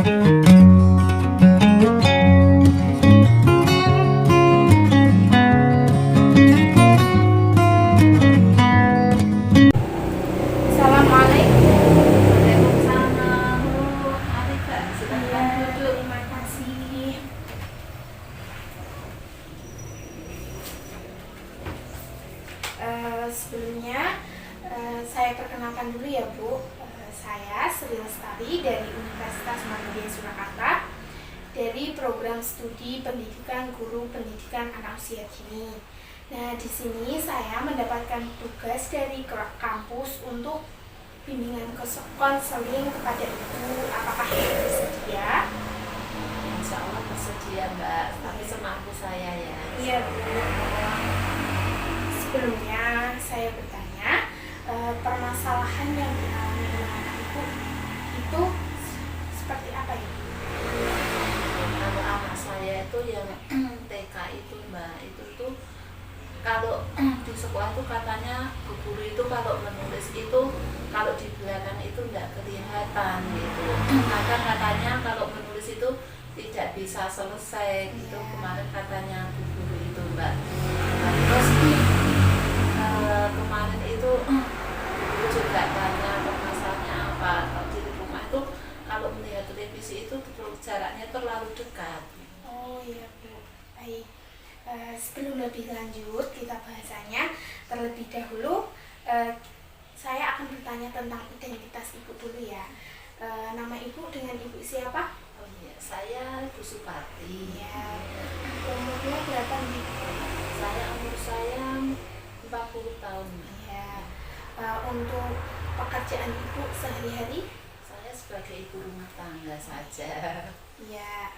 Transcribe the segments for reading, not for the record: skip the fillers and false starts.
Sebelumnya saya perkenalkan dulu ya Bu. Saya Sri Lestari dari Universitas Muhammadiyah Surakarta dari program studi pendidikan guru pendidikan anak usia dini. Nah, di sini saya mendapatkan tugas dari kampus untuk bimbingan konseling kepada Ibu. Apakah Ibu bersedia? Insya Allah bersedia Mbak, tapi semampu saya ya. Iya Bu. Sebelumnya saya bertanya, permasalahan yang dialami oleh anak Ibu itu seperti apa ya? Kalau anak saya itu yang TK itu Mbak, itu tuh kalau di sekolah itu katanya bu guru itu kalau menulis itu kalau di belakang itu tidak kelihatan gitu. Kadang katanya kalau menulis itu tidak bisa selesai gitu. Kemarin katanya bu guru itu Mbak. Nah, terus kemarin itu guru juga tanya permasalahannya apa. Kalau di rumah itu kalau melihat televisi itu jaraknya terlalu dekat. Oh iya Bu, baik. Sebelum lebih lanjut kita bahasanya, terlebih dahulu saya akan bertanya tentang identitas Ibu dulu ya. Nama Ibu dengan Ibu siapa? Oh iya, saya Bu Supati. Ya. Umurnya berapa nih? Umur saya 40 tahun. Ya. Untuk pekerjaan Ibu sehari-hari? Saya sebagai ibu rumah tangga saja. Ya.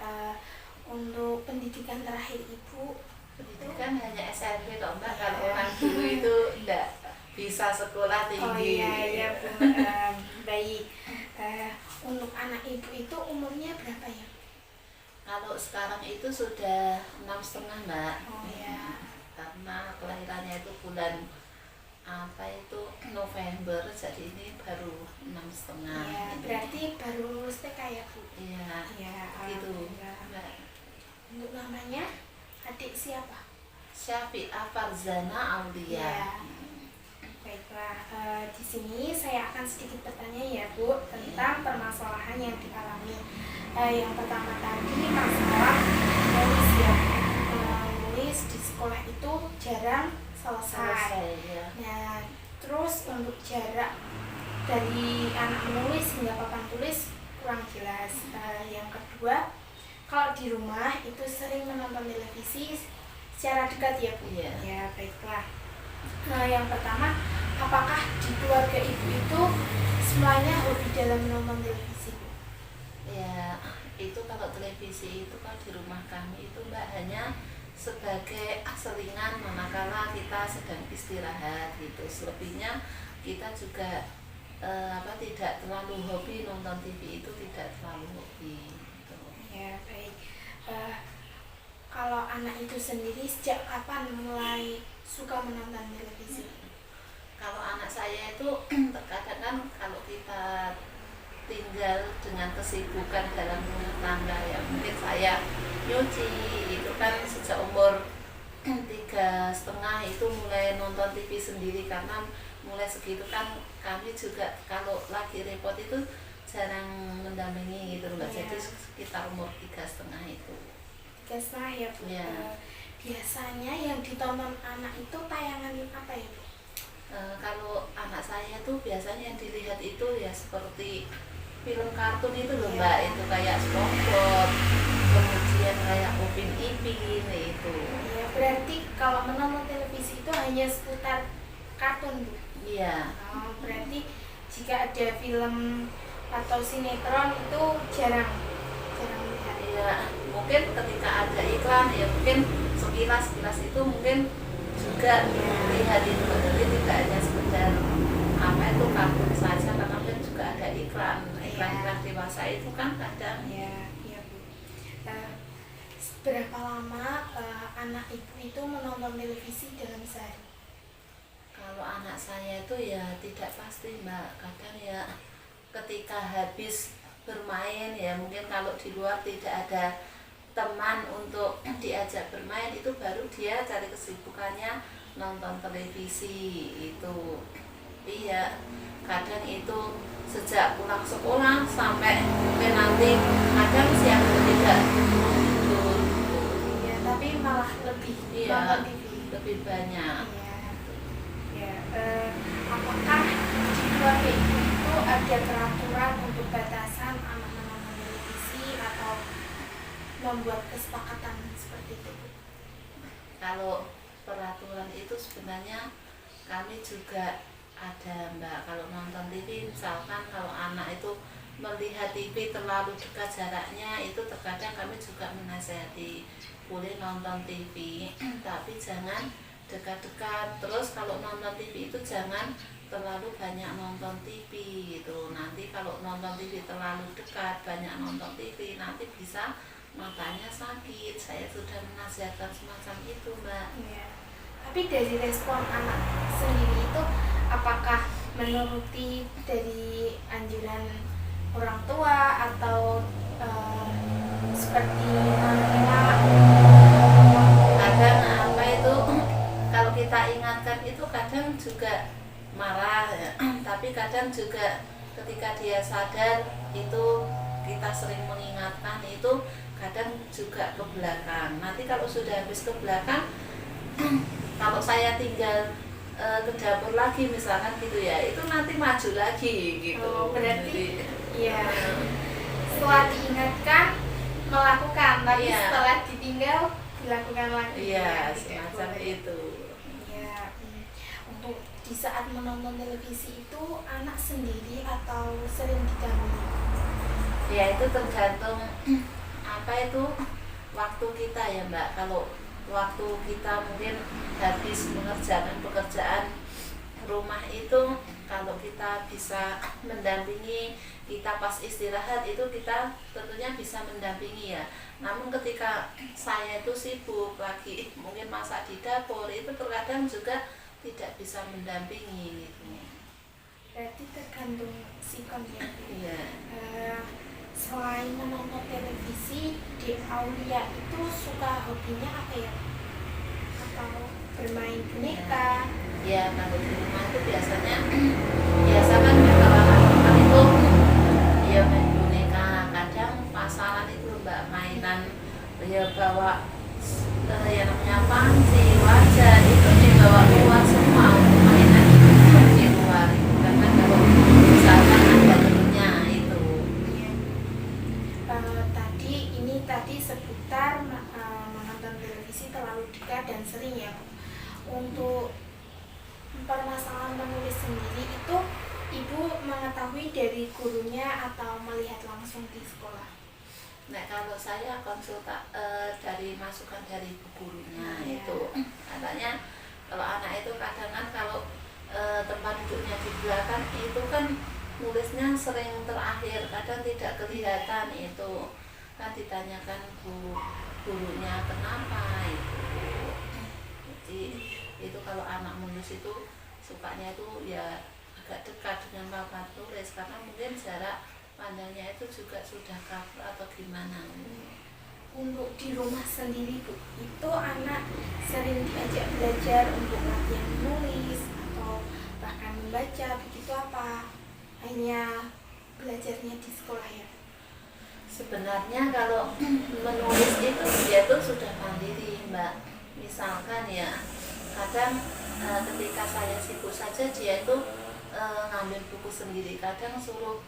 Untuk pendidikan terakhir Ibu? Pendidikan hanya SMP toh Mbak. Kalau orang dulu itu enggak bisa sekolah tinggi. Oh iya Bu. Baik. Untuk anak Ibu itu umurnya berapa ya? Kalau sekarang itu sudah 6,5 Mbak. Oh iya. Karena kelahirannya itu bulan November, jadi ini baru 6,5. Ya, berarti baru lulus TK ya Bu? Iya. Ya, Gitu. Mbak. Untuk namanya adik siapa? Syafi'ah Farzana Aulia. Ya. Baiklah, di sini saya akan sedikit bertanya ya Bu tentang permasalahan yang dialami. Yang pertama tadi masalah nulis ya. Nulis di sekolah itu jarang selesai. Ya. Nah, terus untuk jarak dari anak menulis hingga papan tulis kurang jelas. Yang kedua, kalau di rumah itu sering menonton televisi secara dekat ya Bu? Iya. Ya, baiklah. Yang pertama, apakah di keluarga Ibu itu semuanya hobi dalam menonton televisi Bu? Ya, itu kalau televisi itu kan di rumah kami itu Mbak hanya sebagai selingan manakala kita sedang istirahat gitu. Selebihnya kita juga tidak terlalu hobi nonton TV, itu tidak terlalu hobi gitu. Ya, baik. Kalau anak itu sendiri sejak kapan mulai suka menonton televisi? Kalau anak saya itu terkadang kan kalau kita tinggal dengan kesibukan dalam rumah tangga ya, mungkin saya nyuci itu kan sejak umur 3,5 itu mulai nonton TV sendiri, karena mulai segitu kan kami juga kalau lagi repot itu jarang mendampingi gitu Mbak. Jadi sekitar umur 3,5 itu. 3,5 ya Bu. Ya. Biasanya yang ditonton anak itu tayangan apa ya Bu? Kalau anak saya tuh biasanya yang dilihat itu ya seperti film kartun itu loh Mbak, itu kayak SpongeBob, kemudian kayak Upin Ipin itu. Ya, berarti kalau menonton televisi itu hanya seputar kartun Bu? Iya. Berarti jika ada film atau sinetron itu jarang melihat. Iya, mungkin ketika ada iklan ya mungkin sekilas itu mungkin juga lihat itu, jadi tidak hanya sekedar itu kartun saja, karena kan juga ada iklan dewasa itu kan kadang. Iya Bu. Berapa lama anak Ibu itu menonton televisi dalam sehari? Kalau anak saya itu ya tidak pasti Mbak, kadang ya ketika habis bermain ya, mungkin kalau di luar tidak ada teman untuk diajak bermain, itu baru dia cari kesibukannya nonton televisi itu. Iya, kadang itu sejak pulang sekolah sampai mungkin nanti kadang siang tidak tidur. Ya, tapi malah lebih Iya, nonton TV. lebih banyak. Iya. Ya, apakah di keluarga itu ada peraturan untuk batasan anak menonton televisi atau membuat kesepakatan seperti itu, Bu? Kalau peraturan itu sebenarnya kami juga ada, Mbak. Kalau nonton TV, misalkan kalau anak itu melihat TV terlalu dekat jaraknya, itu terkadang kami juga menasihati boleh nonton TV tapi jangan dekat-dekat. Terus kalau nonton TV itu jangan terlalu banyak nonton TV gitu. Nanti kalau nonton TV terlalu dekat, banyak nonton TV, nanti bisa matanya sakit. Saya sudah menasihatkan semacam itu, Mbak. Iya. Tapi dari respon anak sendiri itu, apakah menuruti dari anjuran orang tua atau seperti mengelak? Kadang apa itu kalau kita ingatkan itu kadang juga marah ya. Tapi kadang juga ketika dia sadar itu kita sering mengingatkan, itu kadang juga ke belakang. Nanti kalau sudah habis ke belakang, kalau saya tinggal ke dapur lagi misalkan gitu ya, itu nanti maju lagi gitu. Oh, berarti Jadi, ya setelah diingatkan melakukan, tapi Iya. setelah ditinggal dilakukan lagi. iya, Tidak semacam boleh. itu. Ya, untuk di saat menonton televisi itu anak sendiri atau sering didampingi? Ya itu tergantung apa itu waktu kita ya, Mbak. Kalau waktu kita mungkin habis mengerjakan pekerjaan rumah itu, kalau kita bisa mendampingi, kita pas istirahat itu kita tentunya bisa mendampingi ya. Namun ketika saya itu sibuk lagi mungkin masak di dapur, itu terkadang juga tidak bisa mendampingi gitu. Berarti tergantung sikon ya. Iya. Selain menonton televisi, di Aulia itu suka hobinya apa ya? Atau bermain boneka? Ya kalau di rumah itu biasanya biasa kan kalau anak-anak itu ya main boneka, kadang pasaran itu Mbak, mainan ya bawa yang namanya panci, wajah itu dibawa keluar semua untuk mainan di luar itu. Karena kalau misalkan ada temennya itu. Tadi seputar menonton televisi terlalu dekat dan sering ya, Bu. Untuk permasalahan menulis sendiri itu Ibu mengetahui dari gurunya atau melihat langsung di sekolah? Nah kalau saya dari masukan dari gurunya Iya. itu katanya kalau anak itu kadang kan kalau tempat duduknya di belakang itu kan nulisnya sering terakhir, kadang tidak kelihatan itu. Kan ditanyakan gurunya kenapa itu. Jadi itu kalau anak menulis itu sukanya itu ya agak dekat dengan papan tulis, karena mungkin jarak pandangnya itu juga sudah cover atau gimana. Untuk di rumah sendiri, Bu, itu anak sering diajak belajar untuk latihan menulis atau bahkan membaca, begitu apa hanya belajarnya di sekolah ya? Sebenarnya kalau menulis itu dia tuh sudah mandiri, Mbak. Misalkan ya kadang ketika saya sibuk saja dia itu ngambil buku sendiri, kadang suruh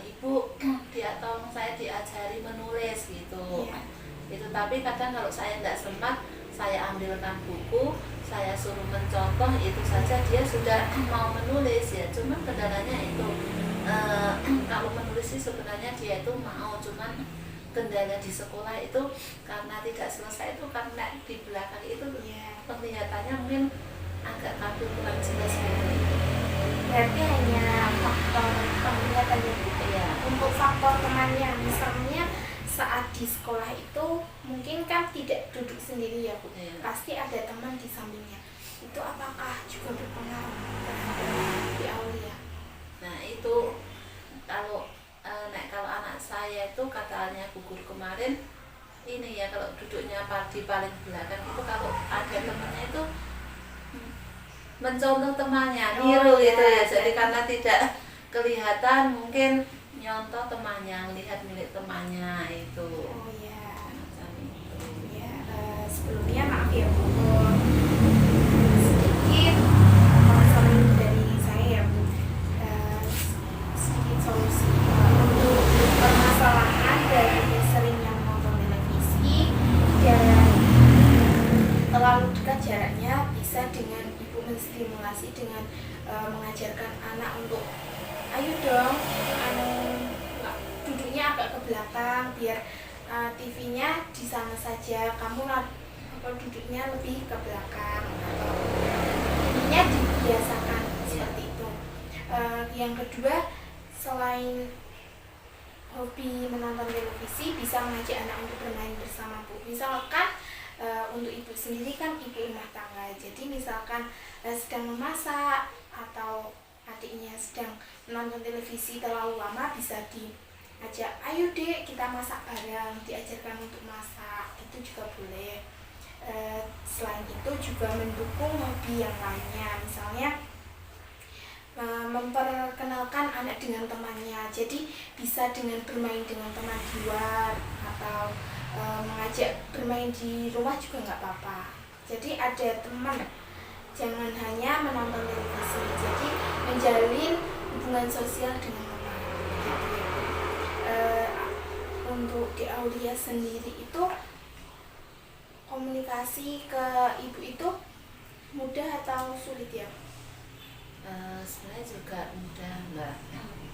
ibu dia tolong saya diajari menulis gitu. Iya. Itu tapi kadang kalau saya tidak sempat, saya ambilkan buku, saya suruh mencontoh, itu saja dia sudah mau menulis ya. Cuman kendalanya itu kalau menulis sih sebenarnya dia itu mau, cuman kendala di sekolah itu karena tidak selesai itu karena di belakang itu penglihatannya mungkin agak kabur, kurang jelas gitu. Berarti hanya faktor penglihatan ya, Bu. Iya. Untuk faktor temannya, misalnya saat di sekolah itu mungkin kan tidak duduk sendiri ya, Bu. Iya. Pasti ada teman di sampingnya. Itu apakah juga berpengaruh terhadap di Aulia? Nah itu kalau nek kalau anak saya itu katanya bu guru kemarin ini ya, kalau duduknya di paling belakang itu kalau ada temennya itu mencontoh temannya, niru gitu ya. Jadi karena tidak kelihatan mungkin nyontoh temannya, melihat milik temannya itu. Oh ya. Macam itu. Ya, sebelumnya maaf ya Bu, sedikit konseling dari saya ya Bu. Sedikit solusi untuk permasalahan dari seringnya menonton televisi dan terlalu dekat jaraknya, bisa dengan ibu menstimulasi dengan mengajarkan anak untuk ayo dong, duduknya agak ke belakang biar TV-nya di sana saja, kamu duduknya lebih ke belakang, atau ininya dibiasakan seperti itu. Yang kedua, selain hobi menonton televisi, bisa mengajak anak untuk bermain bersama Bu. Misalkan untuk ibu sendiri kan ibu rumah tangga, jadi misalkan sedang memasak atau adiknya sedang menonton televisi terlalu lama, bisa diajak, ayo dek kita masak bareng, diajarkan untuk masak, itu juga boleh. Selain itu juga mendukung hobi yang lainnya, misalnya memperkenalkan anak dengan temannya, jadi bisa dengan bermain dengan teman di luar atau mengajak bermain di rumah juga nggak apa-apa. Jadi ada teman, jangan hanya menonton televisi, jadi menjalin hubungan sosial dengan teman. Untuk di Aulia sendiri itu komunikasi ke ibu itu mudah atau sulit ya? Sebenarnya juga mudah Mbak,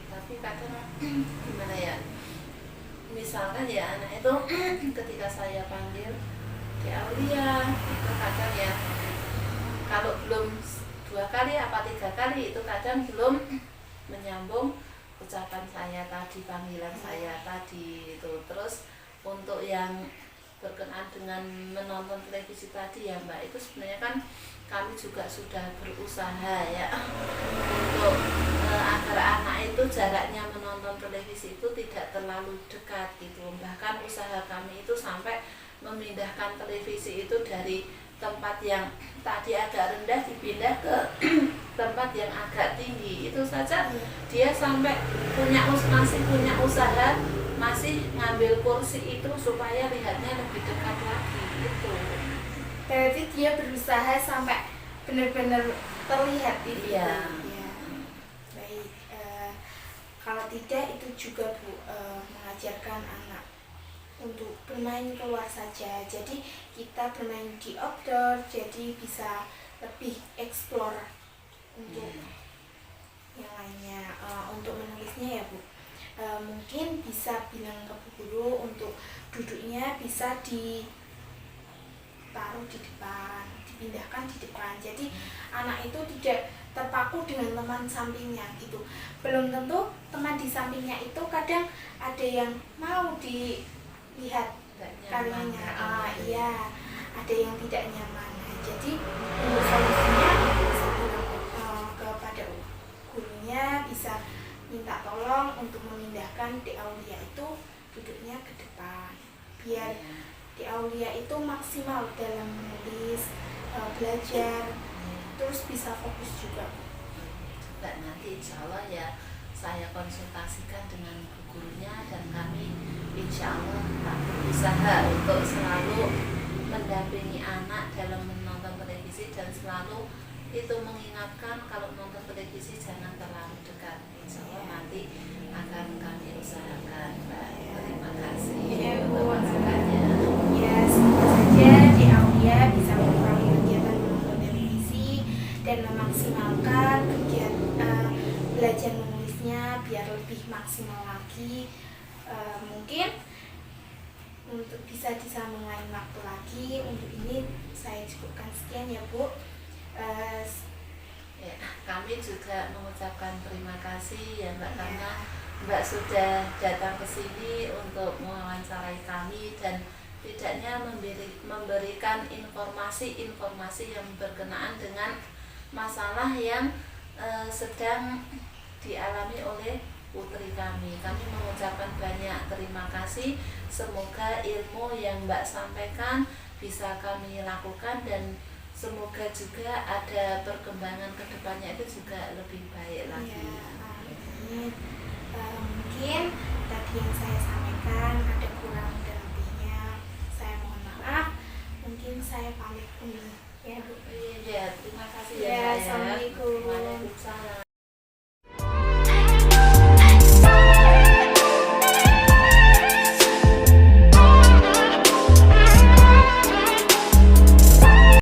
tapi kadang gimana ya, misalkan ya anak itu ketika saya panggil di Aulia itu kadang ya, kalau belum 2 kali apa 3 kali itu kadang belum menyambung ucapan saya tadi, panggilan saya tadi itu. Terus untuk yang berkenaan dengan menonton televisi tadi ya Mbak, itu sebenarnya kan kami juga sudah berusaha ya untuk agar anak itu jaraknya menonton televisi itu tidak terlalu dekat gitu. Bahkan usaha kami itu sampai memindahkan televisi itu dari tempat yang tadi agak rendah dipindah ke tempat yang agak tinggi. Itu saja dia sampai masih punya usaha, masih ngambil kursi itu supaya lihatnya lebih dekat lagi gitu. Berarti dia berusaha sampai benar-benar terlihat TV. Iya. Ya. Baik. Kalau tidak itu juga Bu, mengajarkan anak untuk bermain keluar saja. Jadi kita bermain di outdoor, jadi bisa lebih explore untuk yang lainnya. Untuk menulisnya ya Bu, mungkin bisa bilang ke Bu Guru untuk duduknya bisa ditaruh di depan, dipindahkan di depan, jadi anak itu tidak terpaku dengan teman sampingnya gitu. Belum tentu teman di sampingnya itu kadang ada yang mau dilihat karyanya, iya, ada yang tidak nyaman. Jadi untuk solusinya bisa bilang kepada gurunya, bisa minta tolong untuk memindahkan di Aulia itu duduknya ke depan, biar di Aulia itu maksimal dalam menulis, belajar, terus bisa fokus juga. Nanti insya Allah ya saya konsultasikan dengan gurunya, dan kami insya Allah tak berusaha untuk selalu mendampingi anak dalam menonton televisi, dan selalu itu mengingatkan kalau nonton televisi jangan terlalu dekat. Insya Allah nanti akan kami usahakan Mbak. Terima kasih untuk masukannya. Ya, semoga saja di Aulia bisa mengurangi kegiatan menonton televisi dan memaksimalkan kegiatan belajar menulisnya biar lebih maksimal lagi. Mungkin untuk bisa disambung lain waktu lagi. Untuk ini saya cukupkan sekian ya Bu. Ya, kami juga mengucapkan terima kasih ya Mbak, karena Mbak sudah datang ke sini untuk mewawancarai kami dan tidaknya memberikan informasi-informasi yang berkenaan dengan masalah yang sedang dialami oleh putri kami. Kami mengucapkan banyak terima kasih. Semoga ilmu yang Mbak sampaikan bisa kami lakukan dan semoga juga ada perkembangan kedepannya itu juga lebih baik lagi. Ya, amin. Mungkin tadi yang saya sampaikan ada kurang dan lebihnya, saya mohon maaf. Mungkin saya pamit dulu ya Bu. Iya, terima kasih Ya, ya. Mbak, ya. Assalamualaikum. Waalaikumsalam.